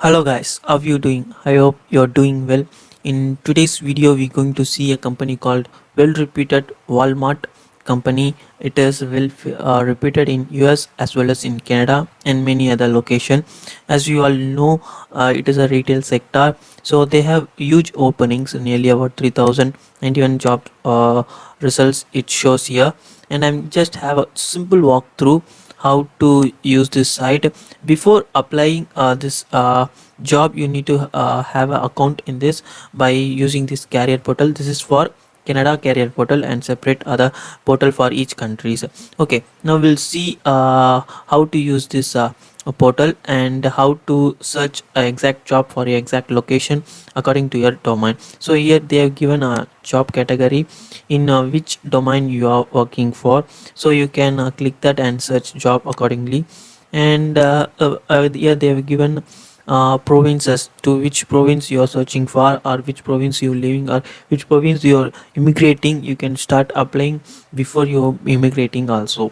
Hello guys, how you doing? I hope you're doing well. In today's video, we're going to see a company called well-reputed Walmart company. It is reputed in US as well as in Canada and many other locations. As you all know, it is a retail sector, so they have huge openings, nearly about 3,091 job results. It shows here, and I'm just have a simple walkthrough how to use this site. Before applying this job, you need to have an account in this by using this career portal. This is for Canada career portal and separate other portal for each countries. Okay, now we'll see how to use this portal and how to search a exact job for your exact location according to your domain. So here they have given a job category in which domain you are working for, so you can click that and search job accordingly. And here they have given provinces, to which province you are searching for, or which province you living, or which province you are immigrating. You can start applying before you immigrating also.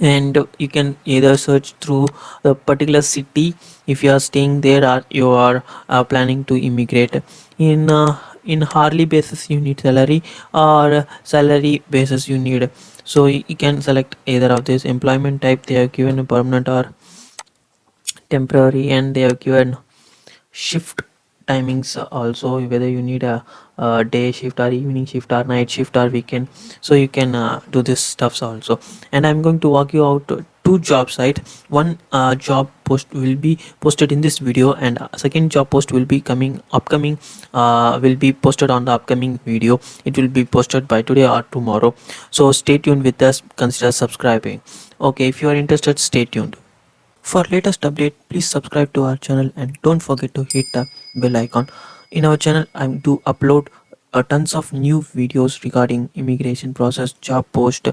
And you can either search through the particular city if you are staying there, or you are planning to immigrate. In hourly basis you need salary, or salary basis you need. So you can select either of this. Employment type, they have given a permanent or temporary, and they have given shift timings also, whether you need a day shift or evening shift or night shift or weekend. So you can do this stuffs also. And I'm going to walk you out two job site. One job post will be posted in this video, and second job post will be coming upcoming, will be posted on the upcoming video. It will be posted by today or tomorrow, so stay tuned with us. Consider subscribing. Okay, if you are interested, stay tuned. For latest update, please subscribe to our channel and don't forget to hit the bell icon. In our channel, I do upload tons of new videos regarding immigration process, job post,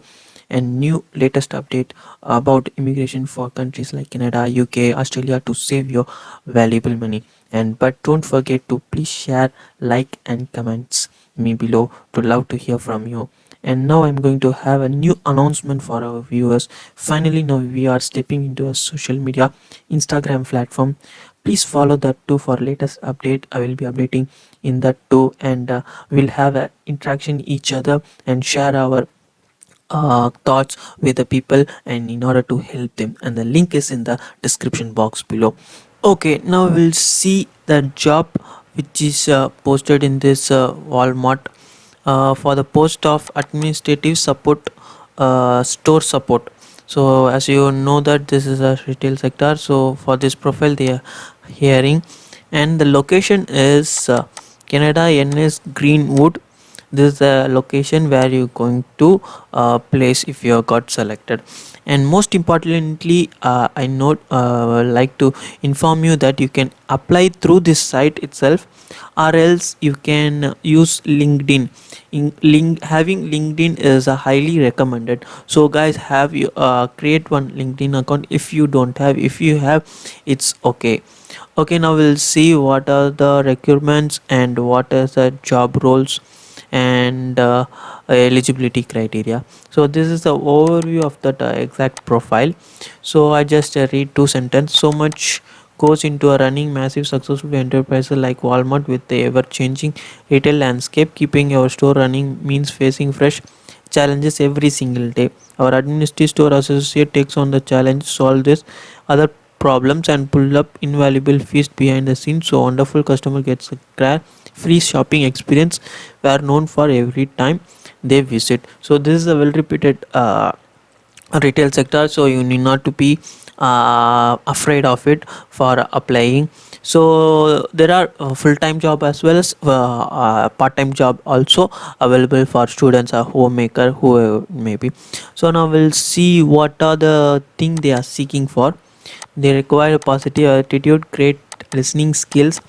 and new latest update about immigration for countries like Canada, UK, Australia, to save your valuable money. And but don't forget to please share, like, and comments me below. To love to hear from you. And now I'm going to have a new announcement for our viewers. Finally, now we are stepping into a social media Instagram platform. Please follow that too for latest update. I will be updating in that too, and we'll have a interaction each other and share our thoughts with the people, and in order to help them, and the link is in the description box below. Okay, now we'll see the job which is posted in this Walmart for the post of administrative support, store support. So as you know that this is a retail sector, so for this profile they are hearing, and the location is Canada NS Greenwood. This is the location where you're going to place if you got selected. And most importantly, I note like to inform you that you can apply through this site itself, or else you can use LinkedIn. Having LinkedIn is highly recommended. So guys, have you create one LinkedIn account. If you don't have, if you have, it's okay. Okay, now we'll see what are the requirements and what is the job roles and eligibility criteria. So this is the overview of that exact profile. So I just read two sentence. So much goes into a running massive successful enterprises like Walmart. With the ever changing retail landscape, keeping your store running means facing fresh challenges every single day. Our administrative store associate takes on the challenge, solve this other problems, and pull up invaluable feast behind the scenes, so wonderful customer gets a free shopping experience we are known for every time they visit. So this is a well reputed retail sector, so you need not to be afraid of it for applying. So there are full-time job as well as part-time job also available for students or homemaker, who maybe. So now we'll see what are the thing they are seeking for. They require a positive attitude, great listening skills,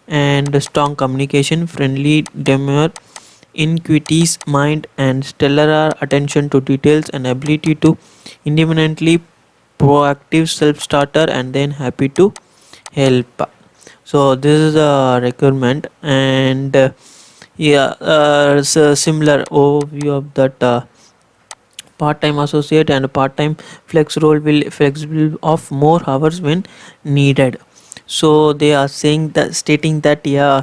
and a strong communication, friendly demeanor, inquisitive mind, and stellar attention to details, and ability to independently proactive self-starter, and then happy to help. So this is a requirement, and yeah, it's a similar overview of that. Part-time associate and part-time flex role will flexible of more hours when needed. So they are saying that, stating that, yeah,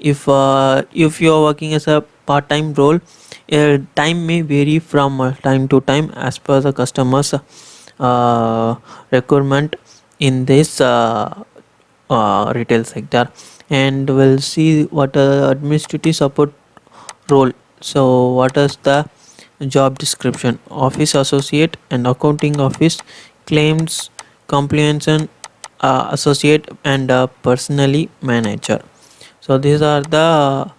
if you are working as a part-time role, time may vary from time to time as per the customers requirement in this retail sector. And we'll see what administrative support role. So what is the job description? Office associate and accounting office, claims compliance and associate, and personally manager. So these are the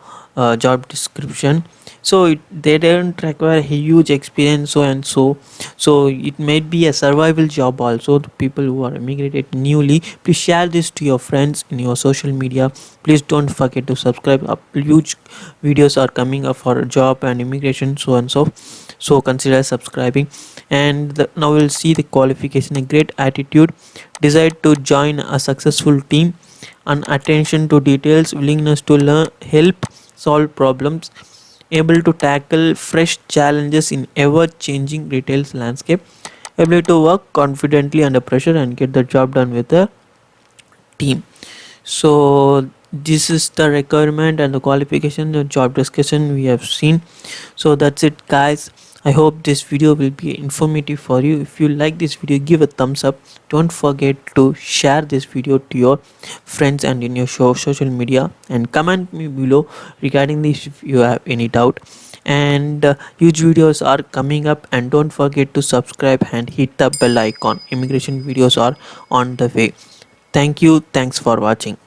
job description. So they don't require huge experience, so and so it might be a survival job also. The people who are immigrated newly, please share this to your friends in your social media. Please don't forget to subscribe. Up huge videos are coming up for job and immigration, so and so consider subscribing. And now we'll see the qualification: a great attitude, desire to join a successful team, and attention to details, willingness to learn, help solve problems, able to tackle fresh challenges in ever changing retail landscape, ability to work confidently under pressure and get the job done with a team. So this is the requirement and the qualification, the job description we have seen. So that's it, guys. I hope this video will be informative for you. If you like this video, give a thumbs up. Don't forget to share this video to your friends and in your social media, and comment me below regarding this if you have any doubt. And huge videos are coming up, and don't forget to subscribe and hit the bell icon. Immigration videos are on the way. Thank you. Thanks for watching.